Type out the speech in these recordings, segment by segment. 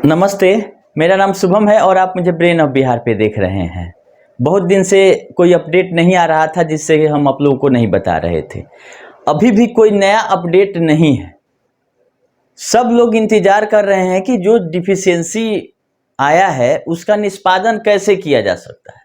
नमस्ते, मेरा नाम शुभम है और आप मुझे ब्रेन ऑफ बिहार पे देख रहे हैं। बहुत दिन से कोई अपडेट नहीं आ रहा था जिससे हम आप लोगों को नहीं बता रहे थे। अभी भी कोई नया अपडेट नहीं है। सब लोग इंतजार कर रहे हैं कि जो डिफिशियंसी आया है उसका निष्पादन कैसे किया जा सकता है।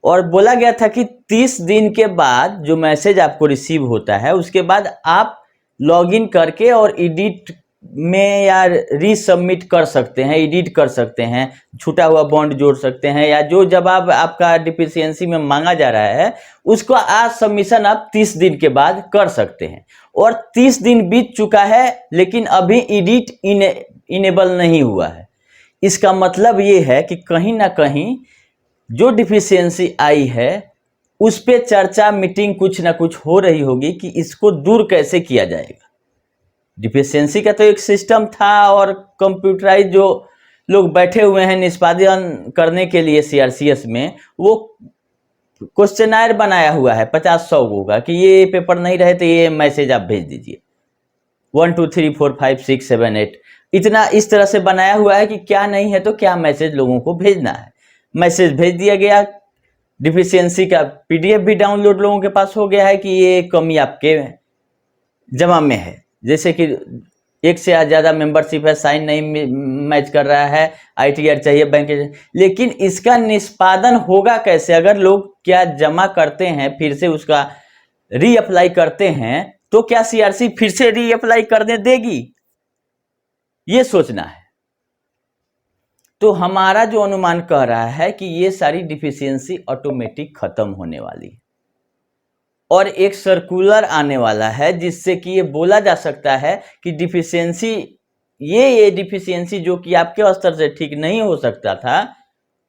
और बोला गया था कि 30 दिन के बाद जो मैसेज आपको रिसीव होता है उसके बाद आप लॉगिन करके और एडिट में या रीसबमिट कर सकते हैं, एडिट कर सकते हैं, छूटा हुआ बॉन्ड जोड़ सकते हैं या जो जवाब आपका डिफिशियंसी में मांगा जा रहा है उसको आज सबमिशन आप 30 दिन के बाद कर सकते हैं। और 30 दिन बीत चुका है लेकिन अभी एडिट इनेबल नहीं हुआ है। इसका मतलब ये है कि कहीं ना कहीं जो डिफिशियंसी आई है उस पे चर्चा मीटिंग कुछ ना कुछ हो रही होगी कि इसको दूर कैसे किया जाएगा। डिफिशियंसी का तो एक सिस्टम था और कंप्यूटराइज जो लोग बैठे हुए हैं निष्पादन करने के लिए सीआरसीएस में, वो क्वेश्चनायर बनाया हुआ है 50-100 का कि ये पेपर नहीं रहे तो ये मैसेज आप भेज दीजिए 1 2 3 4 5 6 7 8 इतना इस तरह से बनाया हुआ है कि क्या नहीं है तो क्या मैसेज लोगों को भेजना है। मैसेज भेज दिया गया, डिफिशियंसी का पीडीएफ भी डाउनलोड लोगों के पास हो गया है कि ये कमी आपके जमा में है, जैसे कि एक से ज़्यादा मेंबरशिप है, साइन नहीं मैच कर रहा है, आईटीआर चाहिए बैंक। लेकिन इसका निष्पादन होगा कैसे? अगर लोग क्या जमा करते हैं फिर से उसका रीअप्लाई करते हैं तो क्या सीआरसी फिर से रीअप्लाई करने देगी, ये सोचना है। तो हमारा जो अनुमान कह रहा है कि ये सारी डिफिशियंसी ऑटोमेटिक खत्म होने वाली है और एक सर्कुलर आने वाला है जिससे कि ये बोला जा सकता है कि डिफिशियंसी ये डिफिशियंसी जो कि आपके स्तर से ठीक नहीं हो सकता था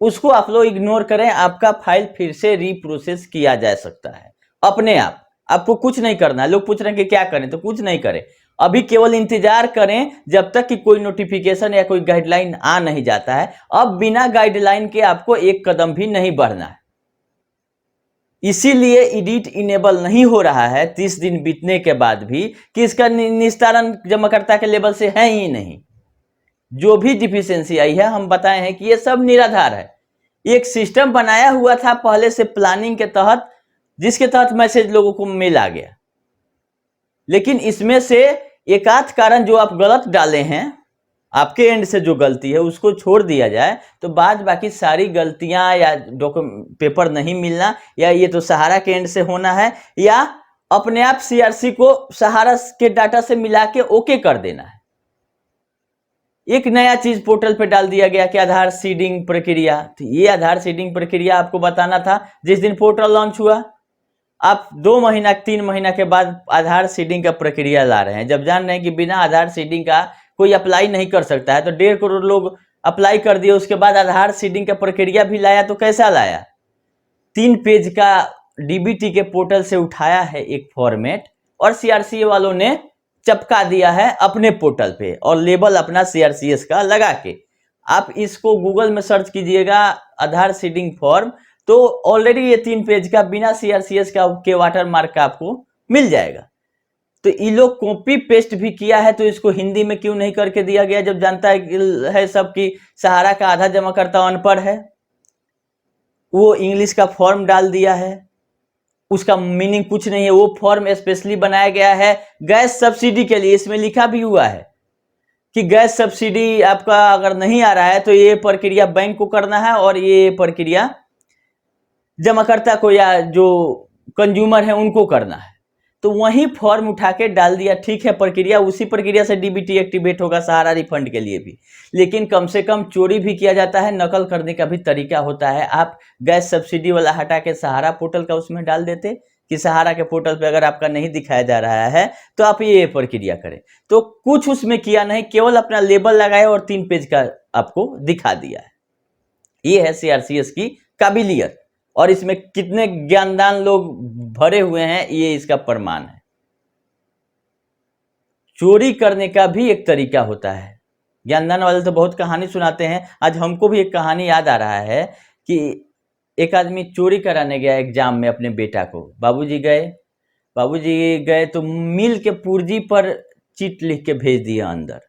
उसको आप लोग इग्नोर करें, आपका फाइल फिर से रीप्रोसेस किया जा सकता है अपने आप। आपको कुछ नहीं करना है। लोग पूछ रहे हैं कि क्या करें, तो कुछ नहीं करें, अभी केवल इंतजार करें जब तक कि कोई नोटिफिकेशन या कोई गाइडलाइन आ नहीं जाता है। अब बिना गाइडलाइन के आपको एक कदम भी नहीं बढ़ना है, इसीलिए एडिट इनेबल नहीं हो रहा है 30 दिन बीतने के बाद भी कि इसका निस्तारण जमाकर्ता के लेवल से है ही नहीं। जो भी डिफिशियंसी आई है हम बताए हैं कि ये सब निराधार है। एक सिस्टम बनाया हुआ था पहले से प्लानिंग के तहत जिसके तहत मैसेज लोगों को मिल आ गया, लेकिन इसमें से एक आध कारण जो आप गलत डाले हैं, आपके एंड से जो गलती है उसको छोड़ दिया जाए तो बाद बाकी सारी गलतियां या पेपर नहीं मिलना या ये तो सहारा के एंड से होना है या अपने आप सीआरसी को सहारा के डाटा से मिला के ओके कर देना है। एक नया चीज पोर्टल पे डाल दिया गया कि आधार सीडिंग प्रक्रिया, तो ये आधार सीडिंग प्रक्रिया आपको बताना था जिस दिन पोर्टल लॉन्च हुआ। आप 2 महीना 3 महीना के बाद आधार सीडिंग का प्रक्रिया ला रहे हैं, जब जान रहे हैं कि बिना आधार सीडिंग का कोई अप्लाई नहीं कर सकता है। तो 1.5 करोड़ लोग अप्लाई कर दिए, उसके बाद आधार सीडिंग का प्रक्रिया भी लाया तो कैसा लाया? 3 पेज का डीबीटी के पोर्टल से उठाया है एक फॉर्मेट और सीआरसीए वालों ने चपका दिया है अपने पोर्टल पे और लेबल अपना सीआरसीएस का लगा के। आप इसको गूगल में सर्च कीजिएगा आधार सीडिंग फॉर्म, तो ऑलरेडी ये 3 पेज का बिना सीआरसीएस का के वाटर मार्क का आपको मिल जाएगा। तो ये लोग कॉपी पेस्ट भी किया है, तो इसको हिंदी में क्यों नहीं करके दिया गया जब जानता है सब कि सहारा का आधा जमा करता अनपढ़ है। वो इंग्लिश का फॉर्म डाल दिया है, उसका मीनिंग कुछ नहीं है। वो फॉर्म स्पेशली बनाया गया है गैस सब्सिडी के लिए, इसमें लिखा भी हुआ है कि गैस सब्सिडी आपका अगर नहीं आ रहा है तो ये प्रक्रिया बैंक को करना है और ये प्रक्रिया जमाकर्ता को या जो कंज्यूमर है उनको करना है। तो वही फॉर्म उठा के डाल दिया, ठीक है प्रक्रिया उसी प्रक्रिया से डीबीटी एक्टिवेट होगा सहारा रिफंड के लिए भी, लेकिन कम से कम चोरी भी किया जाता है, नकल करने का भी तरीका होता है। आप गैस सब्सिडी वाला हटा के सहारा पोर्टल का उसमें डाल देते कि सहारा के पोर्टल पे अगर आपका नहीं दिखाया जा रहा है तो आप ये प्रक्रिया करें। तो कुछ उसमें किया नहीं, केवल अपना लेबल लगाया और 3 पेज का आपको दिखा दिया है। ये है सीआरसीएस की काबिलियत और इसमें कितने ज्ञानदान लोग भरे हुए हैं ये इसका प्रमाण है। चोरी करने का भी एक तरीका होता है। ज्ञानदान वाले तो बहुत कहानी सुनाते हैं। आज हमको भी एक कहानी याद आ रहा है कि एक आदमी चोरी कराने गया एग्जाम में अपने बेटा को। बाबूजी गए तो मिल के पूर्जी पर चिट लिख के भेज दिया अंदर।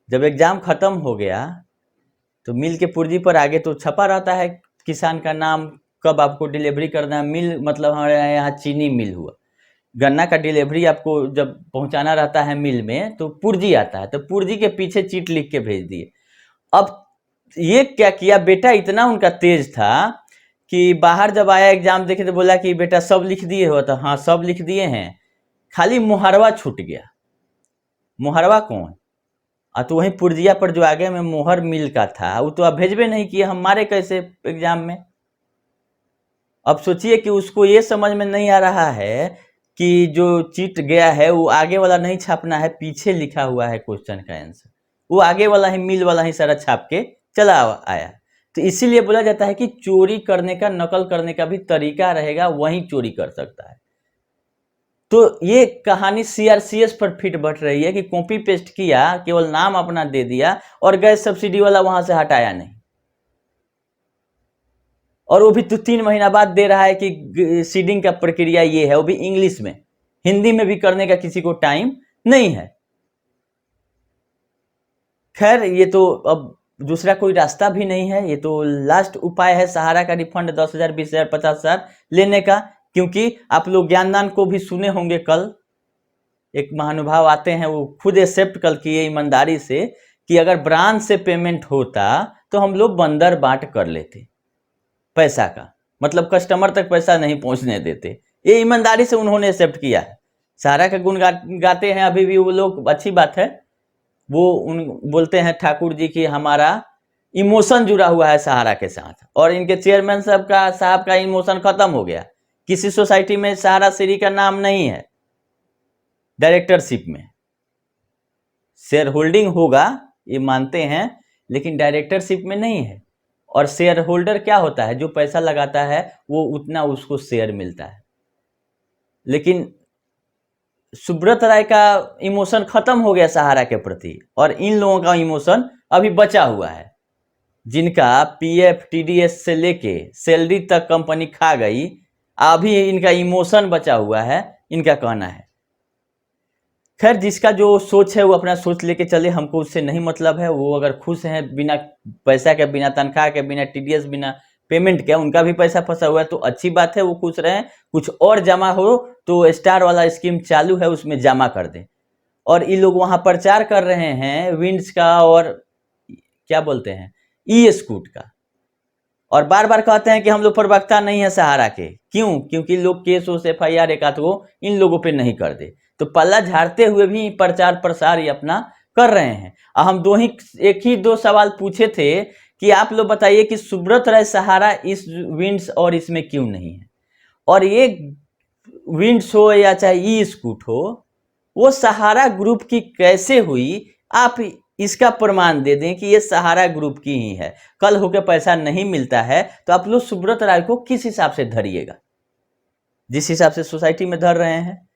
जब एग्ज़ाम ख़त्म हो गया तो मिल के पुर्जी पर आगे तो छपा रहता है किसान का नाम, कब आपको डिलीवरी करना है। मिल मतलब हमारे यहाँ चीनी मिल हुआ, गन्ना का डिलीवरी आपको जब पहुंचाना रहता है मिल में तो पुर्जी आता है, तो पुर्जी के पीछे चीट लिख के भेज दिए। अब ये क्या किया बेटा, इतना उनका तेज था कि बाहर जब आया एग्जाम देखे तो बोला कि बेटा सब लिख दिए हो, तो हाँ सब लिख दिए हैं, खाली मुहरवा छूट गया। मुहरवा कौन? तो वहीं पुर्जिया पर जो आगे में मोहर मिल का था वो तो अब भेजबे नहीं किए, हम मारे कैसे एग्जाम में। अब सोचिए कि उसको ये समझ में नहीं आ रहा है कि जो चीट गया है वो आगे वाला नहीं छापना है, पीछे लिखा हुआ है क्वेश्चन का आंसर, वो आगे वाला ही मिल वाला ही सारा छाप के चला आया। तो इसीलिए बोला जाता है कि चोरी करने का, नकल करने का भी तरीका रहेगा, वही चोरी कर सकता है। तो ये कहानी सीआरसीएस पर फिट बैठ रही है कि कॉपी पेस्ट किया, केवल नाम अपना दे दिया और गैस सब्सिडी वाला वहां से हटाया नहीं, और वो भी 3 महीना बाद दे रहा है कि सीडिंग का प्रक्रिया ये है, वो भी इंग्लिश में। हिंदी में भी करने का किसी को टाइम नहीं है। खैर ये तो अब दूसरा कोई रास्ता भी नहीं है, ये तो लास्ट उपाय है सहारा का रिफंड 10,000, 20,000, 50,000 लेने का। क्योंकि आप लोग ज्ञानदान को भी सुने होंगे, कल एक महानुभाव आते हैं, वो खुद एक्सेप्ट कल किए ईमानदारी से कि अगर ब्रांच से पेमेंट होता तो हम लोग बंदर बांट कर लेते पैसा का, मतलब कस्टमर तक पैसा नहीं पहुंचने देते। ये ईमानदारी से उन्होंने एक्सेप्ट किया है। सहारा का गुण गाते हैं अभी भी वो लोग, अच्छी बात है। वो बोलते हैं ठाकुर जी की हमारा इमोशन जुड़ा हुआ है सहारा के साथ, और इनके चेयरमैन साहब का इमोशन खत्म हो गया। किसी सोसाइटी में सहारा श्री का नाम नहीं है डायरेक्टरशिप में। शेयर होल्डिंग होगा ये मानते हैं, लेकिन डायरेक्टरशिप में नहीं है। और शेयर होल्डर क्या होता है? जो पैसा लगाता है वो उतना उसको शेयर मिलता है। लेकिन सुब्रत राय का इमोशन खत्म हो गया सहारा के प्रति, और इन लोगों का इमोशन अभी बचा हुआ है, जिनका पीएफ टीडीएस से लेके सैलरी तक कंपनी खा गई, अभी इनका इमोशन बचा हुआ है, इनका कहना है। खैर जिसका जो सोच है वो अपना सोच लेके चले, हमको उससे नहीं मतलब है। वो अगर खुश हैं बिना पैसा के, बिना तनख्वाह के, बिना टीडीएस, बिना पेमेंट के, उनका भी पैसा फंसा हुआ है तो अच्छी बात है, वो खुश रहें। कुछ और जमा हो तो स्टार वाला स्कीम चालू है, उसमें जमा कर दें। और ये लोग वहाँ प्रचार कर रहे हैं विंड्स का और क्या बोलते हैं ई स्कूट का, और बार बार कहते हैं कि हम लोग प्रवक्ता नहीं है सहारा के। क्यों? क्योंकि लोग केस उस FIR एक आध को इन लोगों पे नहीं कर दे, तो पल्ला झाड़ते हुए भी प्रचार प्रसार ये अपना कर रहे हैं। हम एक ही दो सवाल पूछे थे कि आप लोग बताइए कि सुब्रत राय सहारा इस विंड्स और इसमें क्यों नहीं है, और ये विंड्स हो या चाहे ई स्कूट हो, वो सहारा ग्रुप की कैसे हुई, आप इसका प्रमाण दे दें कि ये सहारा ग्रुप की ही है। कल होकर पैसा नहीं मिलता है तो आप लोग सुब्रत राय को किस हिसाब से धरिएगा? जिस हिसाब से सोसाइटी में धर रहे हैं,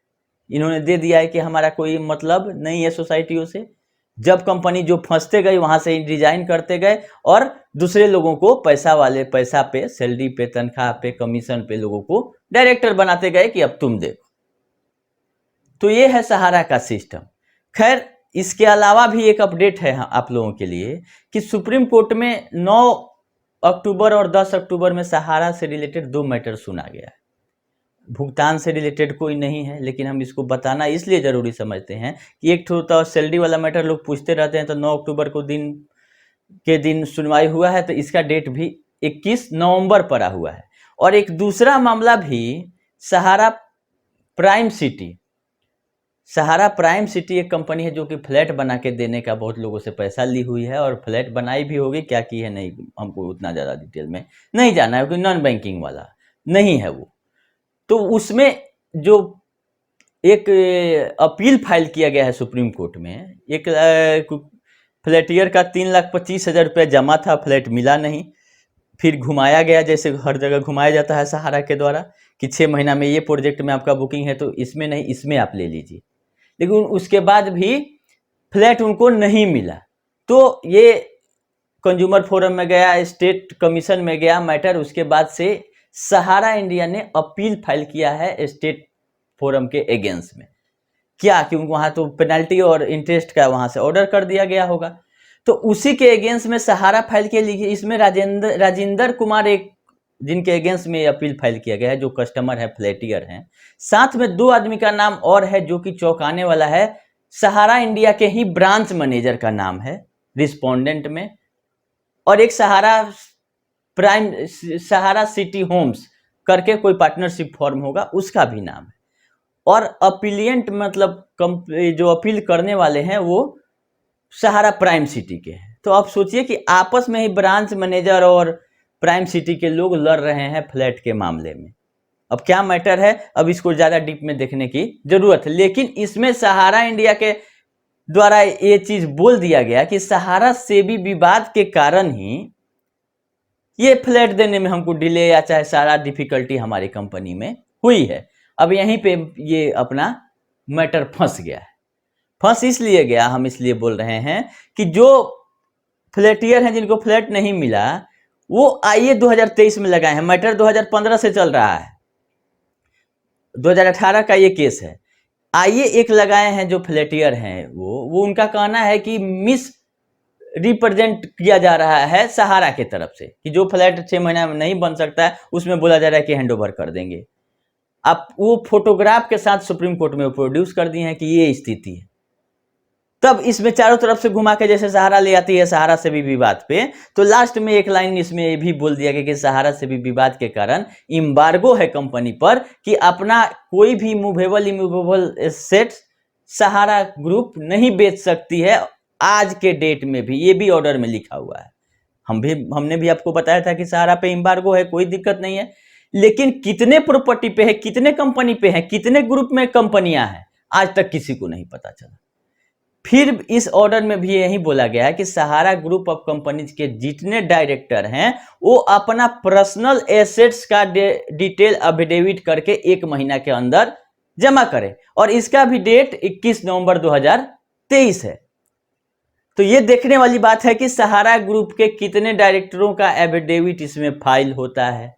इन्होंने दे दिया है कि हमारा कोई मतलब नहीं है सोसाइटियों से। जब कंपनी जो फंसते गए वहां से डिजाइन करते गए और दूसरे लोगों को पैसा पे, सैलरी पे, तनख्वाह पे, कमीशन पे लोगों को डायरेक्टर बनाते गए कि अब तुम देखो। तो ये है सहारा का सिस्टम। खैर इसके अलावा भी एक अपडेट है आप लोगों के लिए कि सुप्रीम कोर्ट में 9 अक्टूबर और 10 अक्टूबर में सहारा से रिलेटेड 2 मैटर सुना गया है। भुगतान से रिलेटेड कोई नहीं है, लेकिन हम इसको बताना इसलिए ज़रूरी समझते हैं कि एक तो सैलरी वाला मैटर लोग पूछते रहते हैं, तो 9 अक्टूबर को दिन सुनवाई हुआ है, तो इसका डेट भी 21 नवंबर पड़ा हुआ है। और एक दूसरा मामला भी सहारा प्राइम सिटी एक कंपनी है जो कि फ्लैट बना के देने का बहुत लोगों से पैसा ली हुई है, और फ्लैट बनाई भी होगी, क्या की है नहीं हमको उतना ज़्यादा डिटेल में नहीं जाना है, क्योंकि नॉन बैंकिंग वाला नहीं है वो। तो उसमें जो एक अपील फाइल किया गया है सुप्रीम कोर्ट में, एक फ्लैटियर का 3,25,000 रुपया जमा था, फ्लैट मिला नहीं, फिर घुमाया गया जैसे हर जगह घुमाया जाता है सहारा के द्वारा कि 6 महीना में ये प्रोजेक्ट में आपका बुकिंग है तो इसमें नहीं, इसमें आप ले लीजिए। लेकिन उसके बाद भी फ्लैट उनको नहीं मिला, तो ये कंज्यूमर फोरम में गया, स्टेट कमीशन में गया मैटर। उसके बाद से सहारा इंडिया ने अपील फाइल किया है स्टेट फोरम के अगेंस्ट में क्या, क्योंकि वहाँ तो पेनल्टी और इंटरेस्ट का वहाँ से ऑर्डर कर दिया गया होगा। तो उसी के अगेंस्ट में सहारा फाइल के लिए इसमें राजेंद्र कुमार एक जिनके अगेंस्ट में अपील फाइल किया गया है, जो कस्टमर है, फ्लैटियर हैं। साथ में 2 आदमी का नाम और है जो कि चौंकाने वाला है। सहारा इंडिया के ही ब्रांच मैनेजर का नाम है रिस्पोंडेंट में, और एक सहारा सिटी होम्स करके कोई पार्टनरशिप फॉर्म होगा, उसका भी नाम है। और अपीलियंट मतलब जो अपील करने वाले हैं वो सहारा प्राइम सिटी के हैं। तो आप सोचिए कि आपस में ही ब्रांच मैनेजर और प्राइम सिटी के लोग लड़ रहे हैं फ्लैट के मामले में। अब क्या मैटर है, अब इसको ज़्यादा डीप में देखने की जरूरत है। लेकिन इसमें सहारा इंडिया के द्वारा ये चीज़ बोल दिया गया कि सहारा सेबी विवाद के कारण ही ये फ्लैट देने में हमको डिले या चाहे सारा डिफिकल्टी हमारी कंपनी में हुई है। अब यहीं पे ये अपना मैटर फंस गया है। फंस इसलिए गया, हम इसलिए बोल रहे हैं कि जो फ्लैटियर हैं जिनको फ्लैट नहीं मिला वो आईए 2023 में लगाए हैं। मैटर 2015 से चल रहा है, 2018 का ये केस है। आईए एक लगाए हैं जो फ्लैटियर हैं, वो उनका कहना है कि मिस रिप्रेजेंट किया जा रहा है सहारा के तरफ से, कि जो फ्लैट 6 महीना में नहीं बन सकता है उसमें बोला जा रहा है कि हैंड ओवर कर देंगे। आप वो फोटोग्राफ के साथ सुप्रीम कोर्ट में प्रोड्यूस कर दिए हैं कि ये स्थिति है। तब इसमें चारों तरफ से घुमा के जैसे सहारा ले आती है सहारा से भी विवाद पे, तो लास्ट में एक लाइन इसमें ये भी बोल दिया गया कि सहारा से भी विवाद के कारण एम्बार्गो है कंपनी पर कि अपना कोई भी मूवेबल इमूवेबल एसेट्स सहारा ग्रुप नहीं बेच सकती है आज के डेट में भी। ये भी ऑर्डर में लिखा हुआ है। हमने भी आपको बताया था कि सहारा पे एम्बार्गो है, कोई दिक्कत नहीं है। लेकिन कितने प्रॉपर्टी पे है, कितने कंपनी पे है, कितने ग्रुप में कंपनियां हैं, आज तक किसी को नहीं पता चला। फिर इस ऑर्डर में भी यही बोला गया है कि सहारा ग्रुप ऑफ कंपनीज के जितने डायरेक्टर हैं वो अपना पर्सनल एसेट्स का डिटेल एफिडेविट करके 1 महीना के अंदर जमा करें, और इसका भी डेट 21 नवंबर 2023 है। तो ये देखने वाली बात है कि सहारा ग्रुप के कितने डायरेक्टरों का एफिडेविट इसमें फाइल होता है।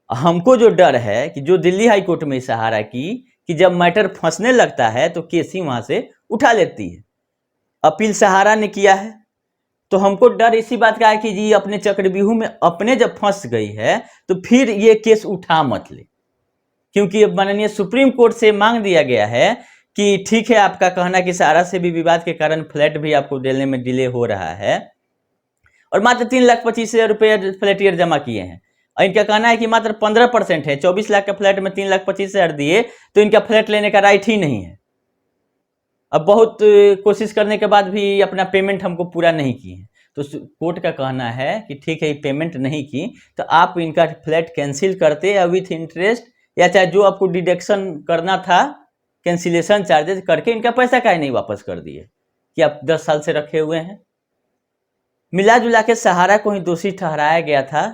हमको जो डर है कि जो दिल्ली हाई कोर्ट में सहारा की कि जब मैटर फंसने लगता है तो केस ही वहां से उठा लेती है। अपील सहारा ने किया है, तो हमको डर इसी बात का है कि जी अपने चक्रव्यूह में अपने जब फंस गई है तो फिर ये केस उठा मत ले, क्योंकि अब माननीय सुप्रीम कोर्ट से मांग दिया गया है कि ठीक है आपका कहना कि सहारा से भी विवाद के कारण फ्लैट भी आपको देने में डिले हो रहा है, और मात्र 3,25,000 रुपये फ्लैटियर जमा किए हैं, और इनका कहना है कि मात्र 15% है। 24 लाख का फ्लैट में 3,25,000 दिए तो इनका फ्लैट लेने का राइट ही नहीं है। अब बहुत कोशिश करने के बाद भी अपना पेमेंट हमको पूरा नहीं किए, तो कोर्ट का कहना है कि ठीक है पेमेंट नहीं की तो आप इनका फ्लैट कैंसिल करते या विथ इंटरेस्ट या चाहे जो आपको डिडक्शन करना था कैंसिलेशन चार्जेस करके इनका पैसा काहे नहीं वापस कर दिए कि आप 10 साल से रखे हुए हैं। मिला जुला के सहारा को ही दोषी ठहराया गया था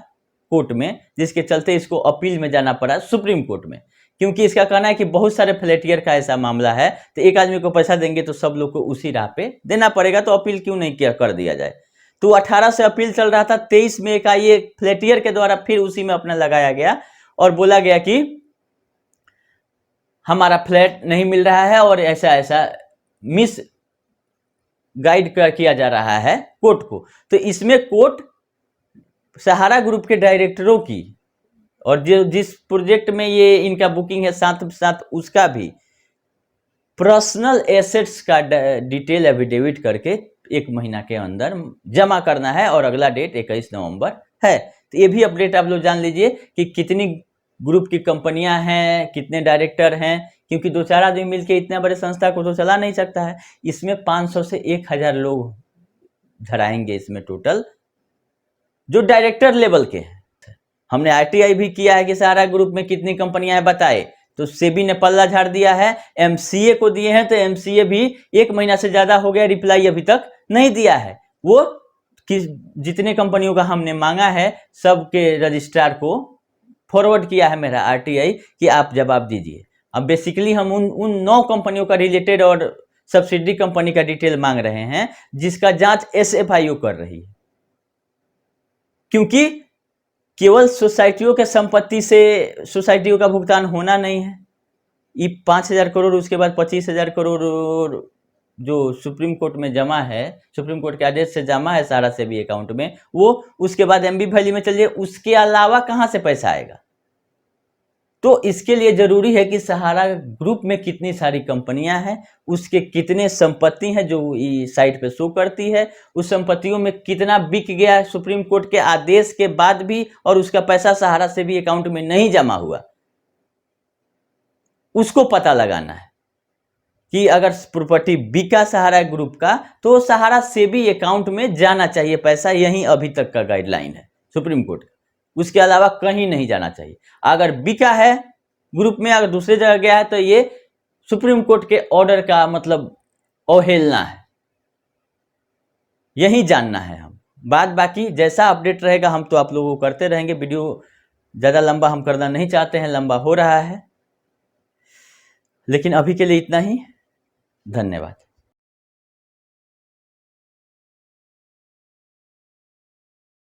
कोर्ट में, जिसके चलते इसको अपील में जाना पड़ा सुप्रीम कोर्ट में, क्योंकि इसका कहना है कि बहुत सारे फ्लैटियर का ऐसा मामला है तो एक आदमी को पैसा देंगे तो सब लोग को उसी राह पे देना पड़ेगा, तो अपील क्यों नहीं किया कर दिया जाए। तो 18 से अपील चल रहा था, 23 में का ये फ्लैटियर के द्वारा फिर उसी में अपना लगाया गया और बोला गया कि हमारा फ्लैट नहीं मिल रहा है और ऐसा ऐसा मिस गाइड किया जा रहा है कोर्ट को। तो इसमें कोर्ट सहारा ग्रुप के डायरेक्टरों की और जो जिस प्रोजेक्ट में ये इनका बुकिंग है साथ साथ उसका भी पर्सनल एसेट्स का डिटेल एफिडेविट करके 1 महीना के अंदर जमा करना है, और अगला डेट 21 नवंबर है। तो ये भी अपडेट आप लोग जान लीजिए कि कितनी ग्रुप की कंपनियां हैं, कितने डायरेक्टर हैं, क्योंकि 2-4 आदमी मिलकर इतने बड़े संस्था को तो चला नहीं सकता है। इसमें 500 से 1000 लोग धराएंगे इसमें टोटल, जो डायरेक्टर लेवल के हैं। हमने आरटीआई भी किया है कि सहारा ग्रुप में कितनी कंपनियां हैं बताए, तो सेबी ने पल्ला झाड़ दिया है। एमसीए को दिए हैं तो एमसीए भी 1 महीना से ज्यादा हो गया, रिप्लाई अभी तक नहीं दिया है। वो जितने कंपनियों का हमने मांगा है सबके रजिस्ट्रार को फॉरवर्ड किया है मेरा आरटीआई कि आप जवाब दीजिए। अब बेसिकली हम उन 9 कंपनियों का रिलेटेड और सब्सिडी कंपनी का डिटेल मांग रहे हैं जिसका जांच एसएफआईओ कर रही है, क्योंकि केवल सोसाइटियों के संपत्ति से सोसाइटियों का भुगतान होना नहीं है। ये 5,000 करोड़, उसके बाद 25,000 करोड़ जो सुप्रीम कोर्ट में जमा है, सुप्रीम कोर्ट के आदेश से जमा है सहारा सेबी अकाउंट में, वो उसके बाद एमबी वैली में चलिए, उसके अलावा कहाँ से पैसा आएगा? तो इसके लिए जरूरी है कि सहारा ग्रुप में कितनी सारी कंपनियां हैं, उसके कितने संपत्ति हैं जो साइट पे शो करती है, उस संपत्तियों में कितना बिक गया है सुप्रीम कोर्ट के आदेश के बाद भी, और उसका पैसा सहारा सेबी अकाउंट में नहीं जमा हुआ, उसको पता लगाना है कि अगर प्रॉपर्टी बिका सहारा ग्रुप का तो सहारा सेबी अकाउंट में जाना चाहिए पैसा, यही अभी तक का गाइडलाइन है सुप्रीम कोर्ट का, उसके अलावा कहीं नहीं जाना चाहिए। अगर बिका है ग्रुप में, अगर दूसरे जगह गया है तो ये सुप्रीम कोर्ट के ऑर्डर का मतलब अवहेलना है, यही जानना है हम। बात बाकी जैसा अपडेट रहेगा हम तो आप लोगों को करते रहेंगे। वीडियो ज़्यादा लंबा हम करना नहीं चाहते हैं, लंबा हो रहा है, लेकिन अभी के लिए इतना ही। धन्यवाद।